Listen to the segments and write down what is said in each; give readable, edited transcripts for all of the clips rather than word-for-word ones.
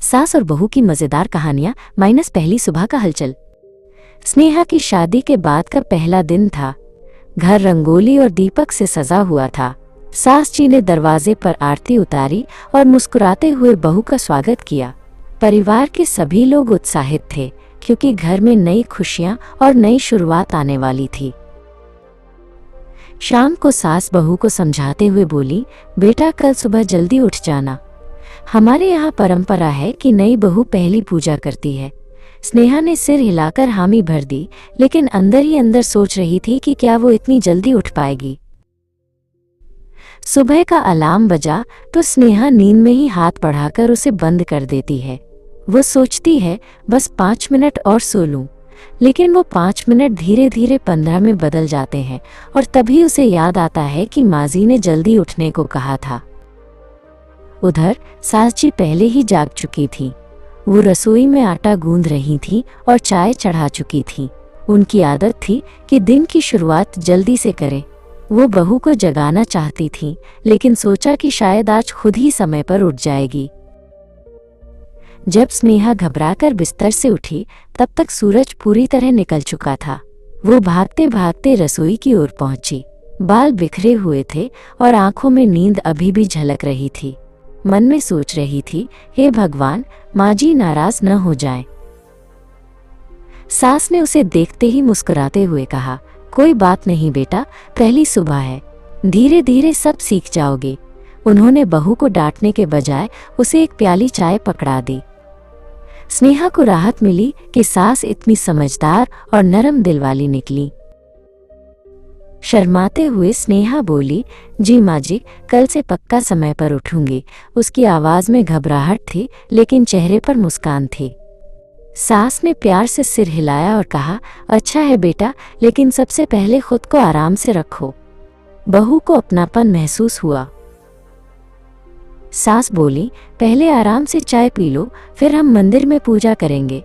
सास और बहू की मजेदार कहानियां माइनस पहली सुबह का हलचल। स्नेहा की शादी के बाद का पहला दिन था। घर रंगोली और दीपक से सजा हुआ था। सास जी ने दरवाजे पर आरती उतारी और मुस्कुराते हुए बहू का स्वागत किया। परिवार के सभी लोग उत्साहित थे क्योंकि घर में नई खुशियां और नई शुरुआत आने वाली थी। शाम को सास बहू को समझाते हुए बोली, बेटा कल सुबह जल्दी उठ जाना। हमारे यहाँ परंपरा है कि नई बहू पहली पूजा करती है। स्नेहा ने सिर हिलाकर हामी भर दी, लेकिन अंदर ही अंदर सोच रही थी कि क्या वो इतनी जल्दी उठ पाएगी। सुबह का अलार्म बजा तो स्नेहा नींद में ही हाथ बढ़ाकर उसे बंद कर देती है। वो सोचती है बस 5 मिनट और सो लूं, लेकिन वो 5 मिनट धीरे धीरे 15 में बदल जाते हैं और तभी उसे याद आता है कि माजी ने जल्दी उठने को कहा था। उधर सास जी पहले ही जाग चुकी थी। वो रसोई में आटा गूंद रही थी और चाय चढ़ा चुकी थी। उनकी आदत थी कि दिन की शुरुआत जल्दी से करें। वो बहू को जगाना चाहती थी, लेकिन सोचा कि शायद आज खुद ही समय पर उठ जाएगी। जब स्नेहा घबराकर बिस्तर से उठी, तब तक सूरज पूरी तरह निकल चुका था। वो भागते भागते रसोई की ओर पहुंची। बाल बिखरे हुए थे और आंखों में नींद अभी भी झलक रही थी। मन में सोच रही थी, हे भगवान, माजी नाराज न हो जाएं। सास ने उसे देखते ही मुस्कुराते हुए कहा, कोई बात नहीं बेटा, पहली सुबह है, धीरे धीरे सब सीख जाओगे। उन्होंने बहू को डांटने के बजाय उसे एक प्याली चाय पकड़ा दी। स्नेहा को राहत मिली कि सास इतनी समझदार और नरम दिल वाली निकली। शर्माते हुए स्नेहा बोली, जी माँ जी, कल से पक्का समय पर उठूंगी। उसकी आवाज में घबराहट थी, लेकिन चेहरे पर मुस्कान थी। सास ने प्यार से सिर हिलाया और कहा, अच्छा है बेटा, लेकिन सबसे पहले खुद को आराम से रखो। बहू को अपनापन महसूस हुआ। सास बोली, पहले आराम से चाय पी लो, फिर हम मंदिर में पूजा करेंगे।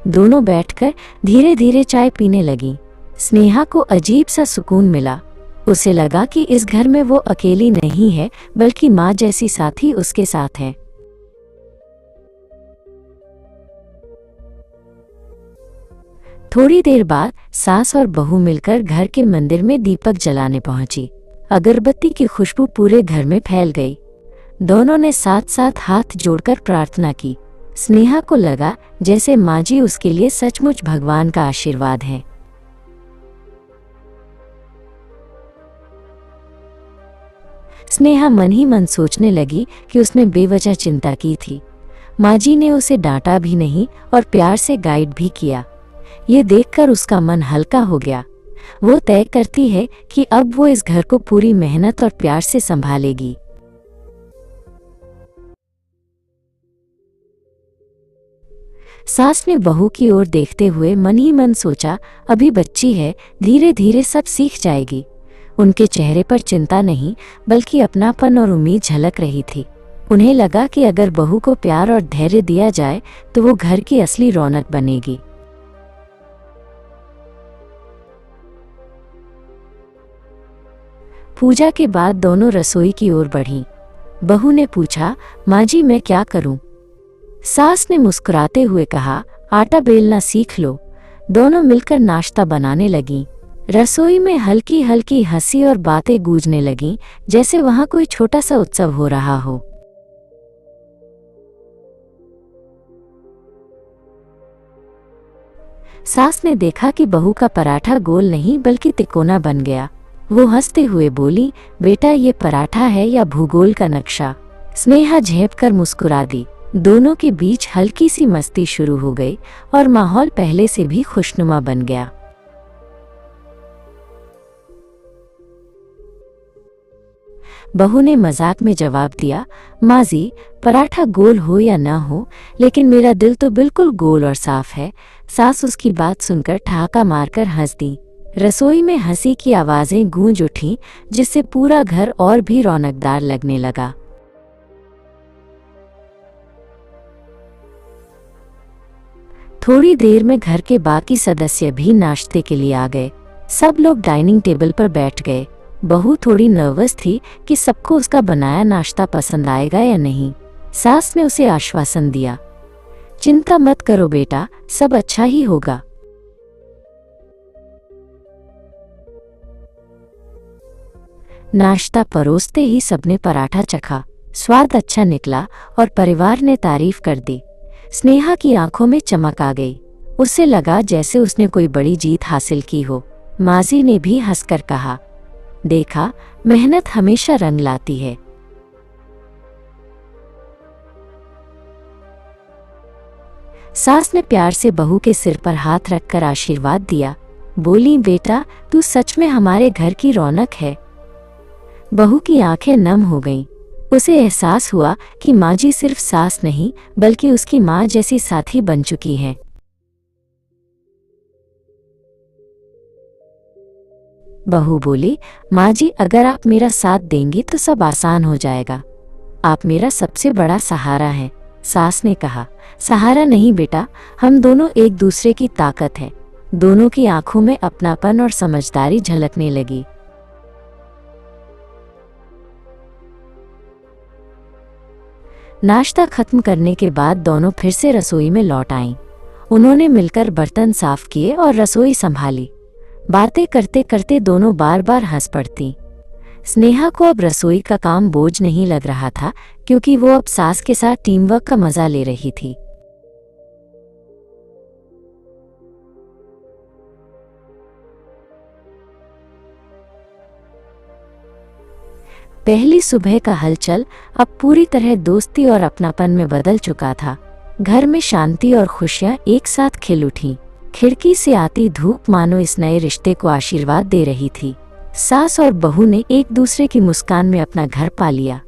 दोनों बैठकर धीरे धीरे चाय पीने लगी। स्नेहा को अजीब सा सुकून मिला। उसे लगा कि इस घर में वो अकेली नहीं है, बल्कि माँ जैसी साथी उसके साथ है। थोड़ी देर बाद सास और बहू मिलकर घर के मंदिर में दीपक जलाने पहुंची। अगरबत्ती की खुशबू पूरे घर में फैल गई। दोनों ने साथ साथ हाथ जोड़कर प्रार्थना की। स्नेहा को लगा जैसे माँ जी उसके लिए सचमुच भगवान का आशीर्वाद है। स्नेहा मन ही मन सोचने लगी कि उसने बेवजह चिंता की थी। माँ जी ने उसे डांटा भी नहीं और प्यार से गाइड भी किया। ये देखकर उसका मन हल्का हो गया। वो तय करती है कि अब वो इस घर को पूरी मेहनत और प्यार से संभालेगी। सास ने बहू की ओर देखते हुए मन ही मन सोचा, अभी बच्ची है, धीरे धीरे सब सीख जाएगी। उनके चेहरे पर चिंता नहीं, बल्कि अपनापन और उम्मीद झलक रही थी। उन्हें लगा कि अगर बहू को प्यार और धैर्य दिया जाए तो वो घर की असली रौनक बनेगी। पूजा के बाद दोनों रसोई की ओर बढ़ीं। बहू ने पूछा, माँ जी मैं क्या करूं? सास ने मुस्कुराते हुए कहा, आटा बेलना सीख लो। दोनों मिलकर नाश्ता बनाने लगीं। रसोई में हल्की हल्की हंसी और बातें गूंजने लगीं, जैसे वहां कोई छोटा सा उत्सव हो रहा हो। सास ने देखा कि बहू का पराठा गोल नहीं बल्कि तिकोना बन गया। वो हंसते हुए बोली, बेटा ये पराठा है या भूगोल का नक्शा? स्नेहा झेंप कर मुस्कुरा दी। दोनों के बीच हल्की सी मस्ती शुरू हो गई और माहौल पहले से भी खुशनुमा बन गया। बहू ने मजाक में जवाब दिया, माँ जी, पराठा गोल हो या ना हो, लेकिन मेरा दिल तो बिल्कुल गोल और साफ है। सास उसकी बात सुनकर ठहाका मारकर हंस दी। रसोई में हंसी की आवाजें गूंज उठीं, जिससे पूरा घर और भी रौनकदार लगने लगा। थोड़ी देर में घर के बाकी सदस्य भी नाश्ते के लिए आ गए। सब लोग डाइनिंग टेबल पर बैठ गए। बहू थोड़ी नर्वस थी कि सबको उसका बनाया नाश्ता पसंद आएगा या नहीं। सास ने उसे आश्वासन दिया, चिंता मत करो बेटा, सब अच्छा ही होगा। नाश्ता परोसते ही सबने पराठा चखा। स्वाद अच्छा निकला और परिवार ने तारीफ कर दी। स्नेहा की आंखों में चमक आ गई। उसे लगा जैसे उसने कोई बड़ी जीत हासिल की हो। माजी ने भी हंसकर कहा, देखा, मेहनत हमेशा रंग लाती है। सास ने प्यार से बहू के सिर पर हाथ रखकर आशीर्वाद दिया। बोली, बेटा, तू सच में हमारे घर की रौनक है। बहू की आंखें नम हो गईं। उसे एहसास हुआ कि माँ जी सिर्फ सास नहीं बल्कि उसकी माँ जैसी साथी बन चुकी हैं। बहू बोली, माँ जी, अगर आप मेरा साथ देंगी तो सब आसान हो जाएगा। आप मेरा सबसे बड़ा सहारा हैं। सास ने कहा, सहारा नहीं बेटा, हम दोनों एक दूसरे की ताकत है। दोनों की आंखों में अपनापन और समझदारी झलकने लगी। नाश्ता खत्म करने के बाद दोनों फिर से रसोई में लौट आईं। उन्होंने मिलकर बर्तन साफ किए और रसोई संभाली। बातें करते करते दोनों बार बार हंस पड़ती। स्नेहा को अब रसोई का काम बोझ नहीं लग रहा था, क्योंकि वो अब सास के साथ टीम वर्क का मजा ले रही थी। पहली सुबह का हलचल अब पूरी तरह दोस्ती और अपनापन में बदल चुका था। घर में शांति और खुशियां एक साथ खिल उठीं। खिड़की से आती धूप मानो इस नए रिश्ते को आशीर्वाद दे रही थी। सास और बहू ने एक दूसरे की मुस्कान में अपना घर पा लिया।